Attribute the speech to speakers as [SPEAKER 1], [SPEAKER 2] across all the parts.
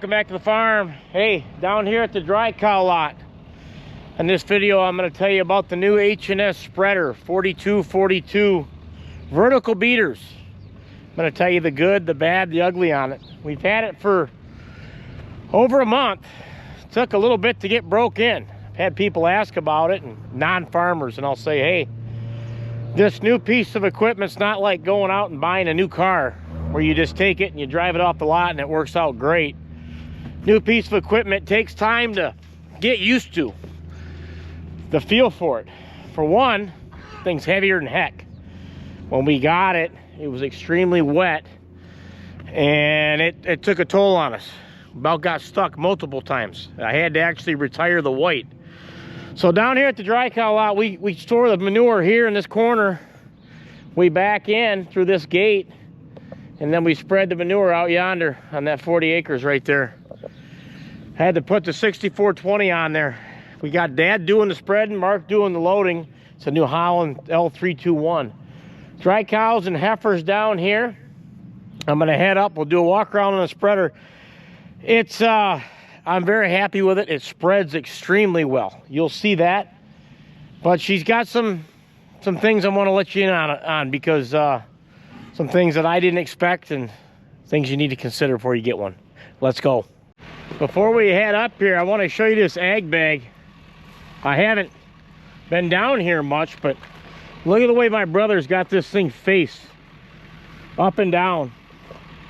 [SPEAKER 1] welcome back to the farm. Hey, down here at the dry cow lot. In this video, I'm going to tell you about the new H&S Spreader 4242 vertical beaters. I'm going to tell you the good, the bad, the ugly on it. We've had it for over a month. It took a little bit to get broke in. I've had people ask about it, and non-farmers, and I'll say, hey, this new piece of equipment's not like going out and buying a new car where you just take it and you drive it off the lot and it works out great. New piece of equipment takes time to get used to, the feel for it. For one, thing's heavier than heck. When we got it, it was extremely wet, and it took a toll on us. About got stuck multiple times. I had to actually retire the white. So down here at the dry cow lot, we store the manure here in this corner. We back in through this gate, and then we spread the manure out yonder on that 40 acres right there. Had to put the 6420 on there. We got Dad doing the spreading, Mark doing the loading. It's a New Holland L321. Dry cows and heifers down here. I'm gonna head up, we'll do a walk around on the spreader. It's, I'm very happy with it. It spreads extremely well. You'll see that. But she's got some things I wanna let you in on because some things that I didn't expect and things you need to consider before you get one. Let's go. Before we head up here, I want to show you this ag bag. I haven't been down here much, but look at the way my brother's got this thing faced up and down.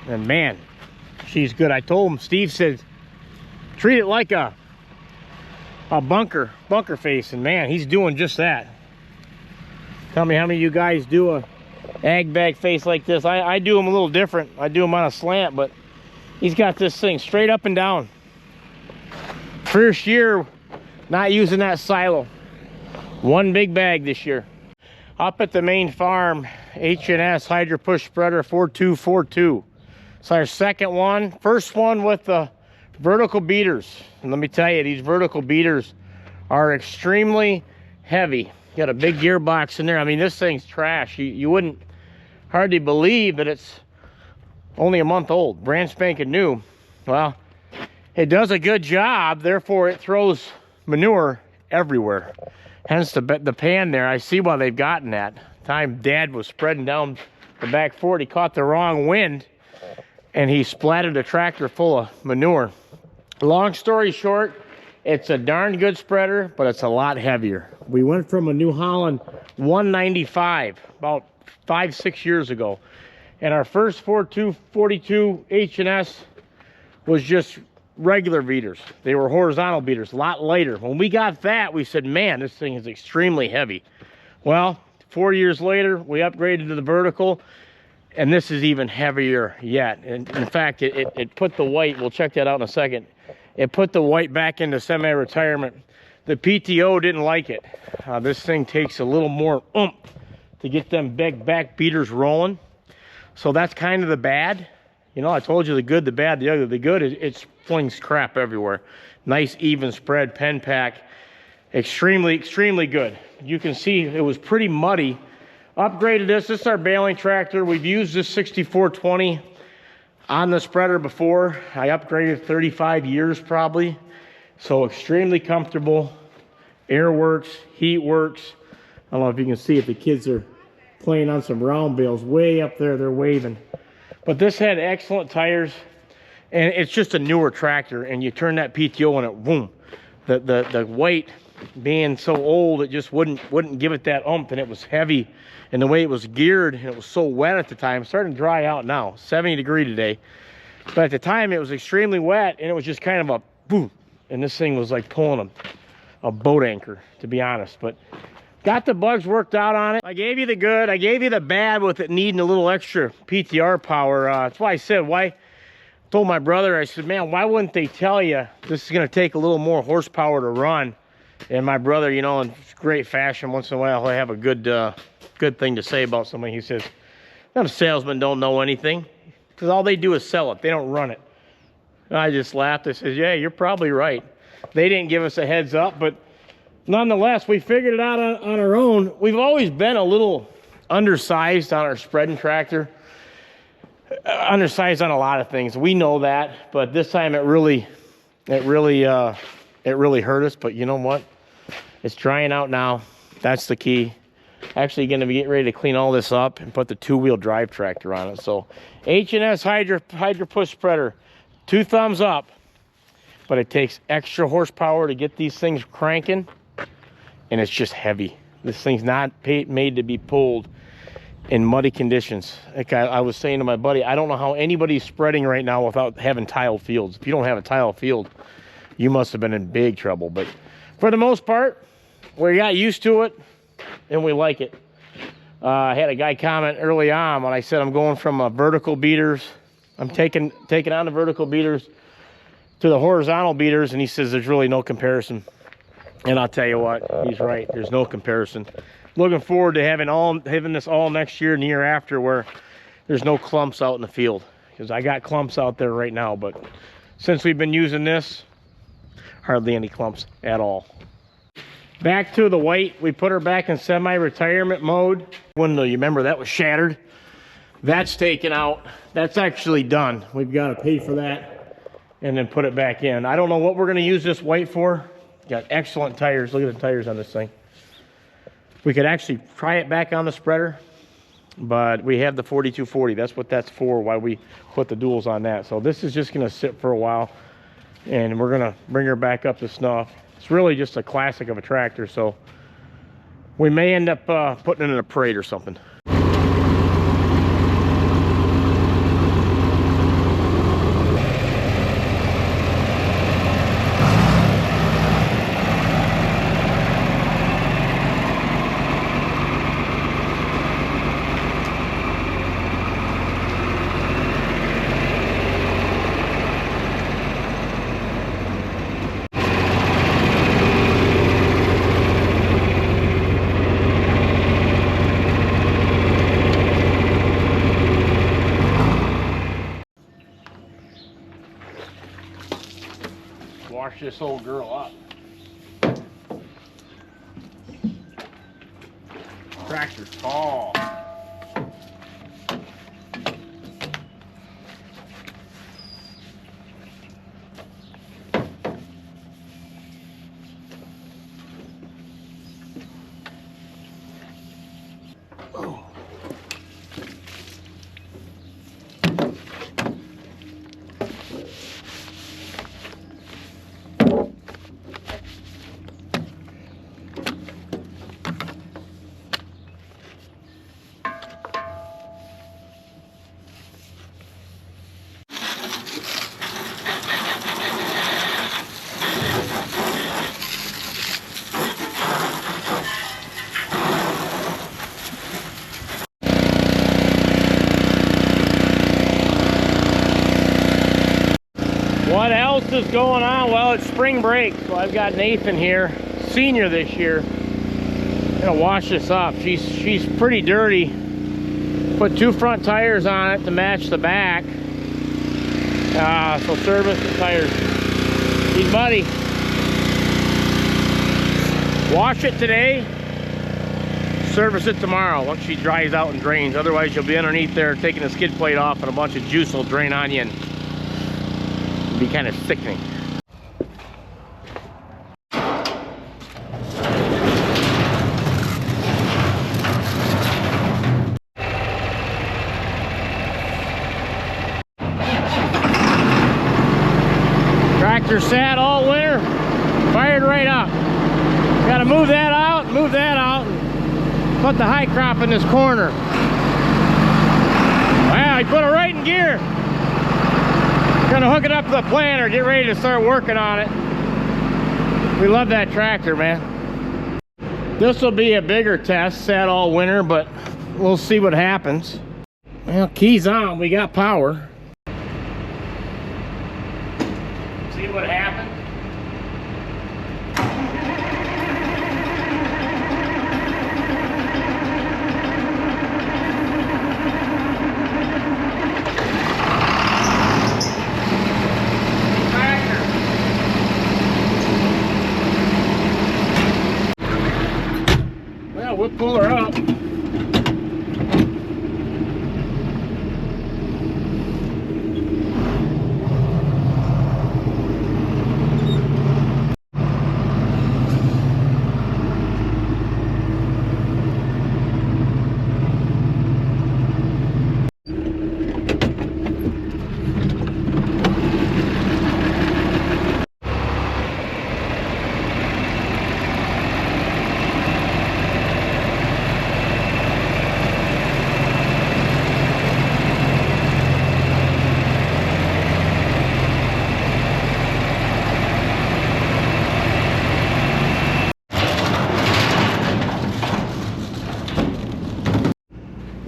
[SPEAKER 1] And man, she's good. I told him, Steve said, treat it like a bunker face, and man, he's doing just that. Tell me how many of you guys do a ag bag face like this. I do them a little different. I do them on a slant, but he's got this thing straight up and down. First year not using that silo. One big bag this year. Up at the main farm, H&S Hydro Push Spreader 4242. It's our second one. First one with the vertical beaters. And let me tell you, these vertical beaters are extremely heavy. Got a big gearbox in there. I mean, this thing's trash. You wouldn't hardly believe that it's only a month old, brand spanking new. Well, it does a good job, therefore it throws manure everywhere. Hence the pan there. I see why they've gotten that. Time Dad was spreading down the back 40, caught the wrong wind, and he splattered a tractor full of manure. Long story short, it's a darn good spreader, but it's a lot heavier. We went from a New Holland 195 about 5-6 years ago, and our first 4242 H&S was just regular beaters. They were horizontal beaters, a lot lighter. When we got that, we said, man, this thing is extremely heavy. Well, 4 years later, we upgraded to the vertical, and this is even heavier yet. And in fact, it put the white, we'll check that out in a second, it put the white back into semi-retirement. The PTO didn't like it. This thing takes a little more oomph to get them big back beaters rolling. So that's kind of the bad. You know, I told you the good, the bad, the ugly. The good is it flings crap everywhere. Nice even spread pen pack. Extremely, extremely good. You can see it was pretty muddy. Upgraded this. This is our baling tractor. We've used this 6420 on the spreader before. I upgraded 35 years probably. So extremely comfortable. Air works, heat works. I don't know if you can see it. The kids are playing on some round bales way up there. They're waving. But this had excellent tires, and it's just a newer tractor, and you turn that PTO and it, boom. The weight being so old, it just wouldn't give it that oomph, and it was heavy. And the way it was geared, and it was so wet at the time, it's starting to dry out now, 70 degree today. But at the time, it was extremely wet, and it was just kind of a boom. And this thing was like pulling a boat anchor, to be honest. But got the bugs worked out on it. I gave you the good, I gave you the bad with it needing a little extra PTR power. That's why I said, told my brother, I said, man, why wouldn't they tell you this is gonna take a little more horsepower to run? And my brother, you know, in great fashion, once in a while he'll have a good thing to say about something. He says, them salesmen don't know anything, because all they do is sell it, they don't run it. And I just laughed. I said, yeah, you're probably right. They didn't give us a heads up, but nonetheless, we figured it out on our own. We've always been a little undersized on our spreading tractor. undersized on a lot of things. We know that, but this time it really hurt us. But you know what? It's drying out now. That's the key. Actually going to be getting ready to clean all this up and put the 2-wheel drive tractor on it. So H&S Hydro Push Spreader, 2 thumbs up. But it takes extra horsepower to get these things cranking, and it's just heavy. This thing's not made to be pulled in muddy conditions. Like I was saying to my buddy, I don't know how anybody's spreading right now without having tiled fields. If you don't have a tiled field, you must have been in big trouble. But for the most part, we got used to it and we like it. I had a guy comment early on when I said I'm going from vertical beaters. I'm taking on the vertical beaters to the horizontal beaters, and he says there's really no comparison. And I'll tell you what, he's right. There's no comparison. Looking forward to having this all next year and the year after, where there's no clumps out in the field, because I got clumps out there right now. But since we've been using this, hardly any clumps at all. Back to the white. We put her back in semi-retirement mode. Window, you remember that was shattered. That's taken out. That's actually done. We've got to pay for that and then put it back in. I don't know what we're going to use this white for. Got excellent tires. Look at the tires on this thing. We could actually try it back on the spreader, but we have the 4240. That's what that's for, why we put the duals on that. So this is just going to sit for a while, and we're going to bring her back up to snuff. It's really just a classic of a tractor, so we may end up putting it in a parade or something. Wash this old girl up. Tractor's tall. Oh. What else is going on? Well, it's spring break, so I've got Nathan here, senior this year. Gonna wash this up. She's pretty dirty. Put 2 front tires on it to match the back. So service the tires. He's muddy. Wash it today. Service it tomorrow once she dries out and drains. Otherwise, you'll be underneath there taking the skid plate off, and a bunch of juice will drain on you and be kind of sickening. Tractor sat all winter, fired right up. Got to move that out, and put the high crop in this corner. Wow, he put it right in gear. Gonna hook it up to the planter, get ready to start working on it. We love that tractor, man. This will be a bigger test, sat all winter, but we'll see what happens. Well, keys on, we got power. See what happens. We'll pull her up.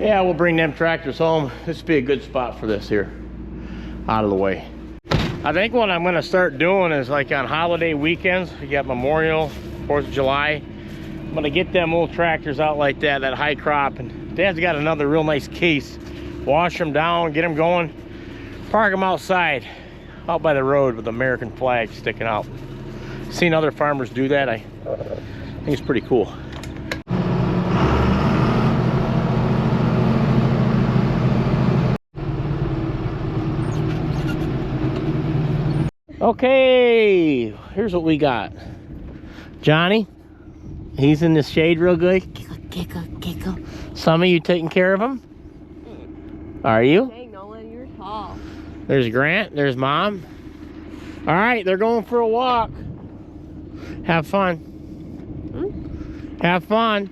[SPEAKER 1] Yeah, we'll bring them tractors home. This would be a good spot for this here, out of the way. I think what I'm gonna start doing is like on holiday weekends, you got Memorial, 4th of July, I'm gonna get them old tractors out like that, that high crop, and Dad's got another real nice case. Wash them down, get them going, park them outside, out by the road with the American flag sticking out. Seen other farmers do that. I think it's pretty cool. Okay, here's what we got. Johnny, he's in the shade real good. Giggle. Some of you taking care of him? Are you?
[SPEAKER 2] Hey, Nolan, you're tall.
[SPEAKER 1] There's Grant, there's Mom. All right, they're going for a walk. Have fun. Have fun.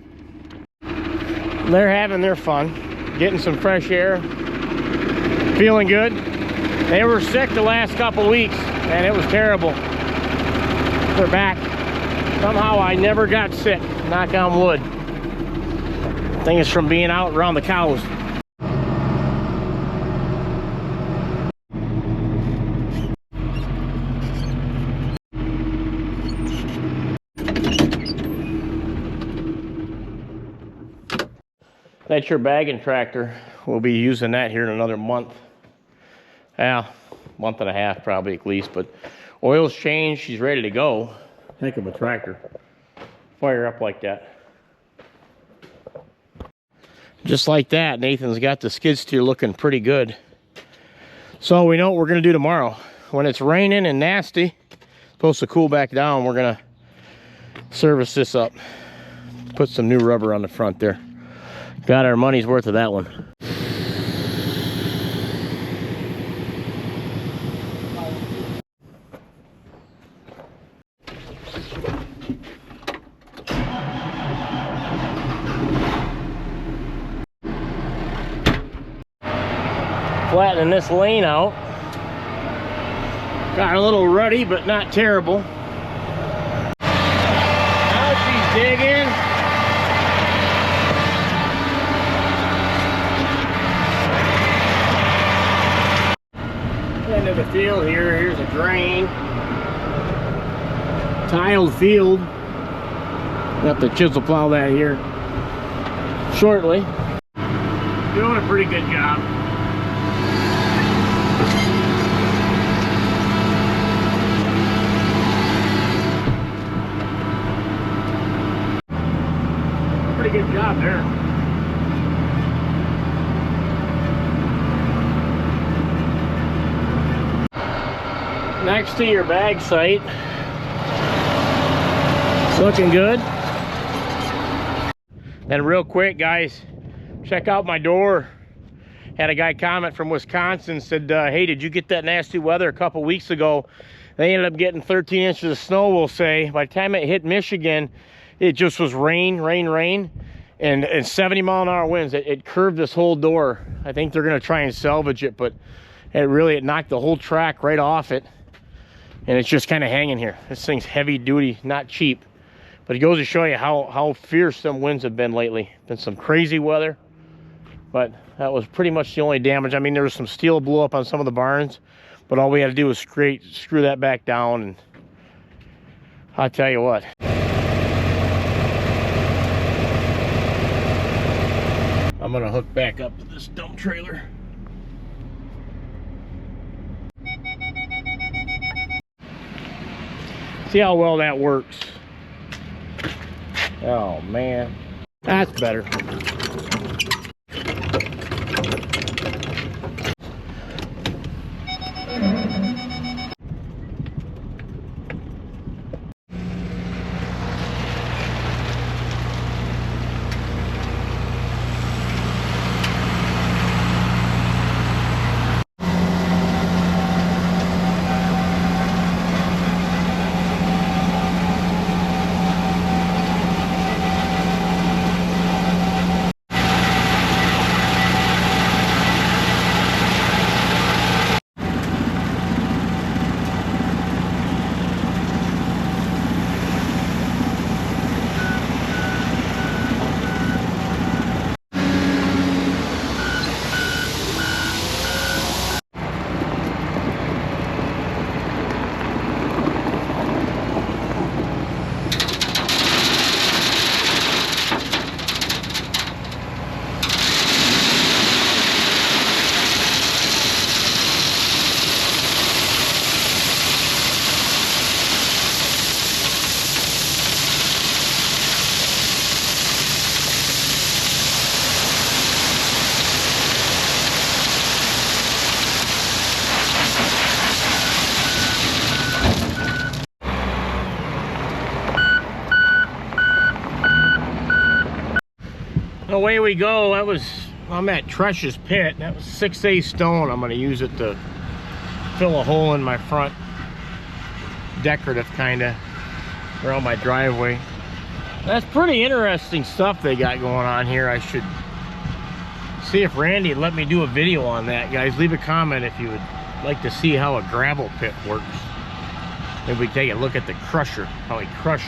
[SPEAKER 1] They're having their fun, getting some fresh air, feeling good. They were sick the last couple weeks, and it was terrible. They're back. Somehow I never got sick, knock on wood. I think it's from being out around the cows. That's your bagging tractor. We'll be using that here in another month. Yeah, month and a half probably at least, but oil's changed, she's ready to go. Heck of a tractor. Fire up like that. Just like that, Nathan's got the skid steer looking pretty good. So we know what we're gonna do tomorrow. When it's raining and nasty, supposed to cool back down, we're gonna service this up. Put some new rubber on the front there. Got our money's worth of that one. Flattening this lane out. Got a little ruddy, but not terrible. Now she's digging. End of the field here. Here's a drain. Tiled field. Got the chisel plow that here shortly. Doing a pretty good job. Pretty good job there. Next to your bag site. It's looking good. And real quick, guys, check out my door. Had a guy comment from Wisconsin, said, hey, did you get that nasty weather a couple weeks ago? They ended up getting 13 inches of snow, we'll say. By the time it hit Michigan, it just was rain, and 70 mile an hour winds. It curved this whole door. I think they're gonna try and salvage it, but it knocked the whole track right off it. And it's just kind of hanging here. This thing's heavy duty, not cheap. But it goes to show you how fierce some winds have been lately. Been some crazy weather. But that was pretty much the only damage. I mean, there was some steel blew up on some of the barns, but all we had to do was screw that back down, and I'll tell you what. I'm gonna hook back up to this dump trailer. See how well that works. Oh man, that's better. Away we go. I'm at Tresh's pit. That was 6A stone. I'm going to use it to fill a hole in my front, decorative kind of, around my driveway. That's pretty interesting stuff they got going on here. I should see if Randy would let me do a video on that. Guys, leave a comment if you would like to see how a gravel pit works. Maybe we take a look at the crusher, how he crushed.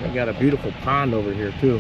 [SPEAKER 1] They got a beautiful pond over here too.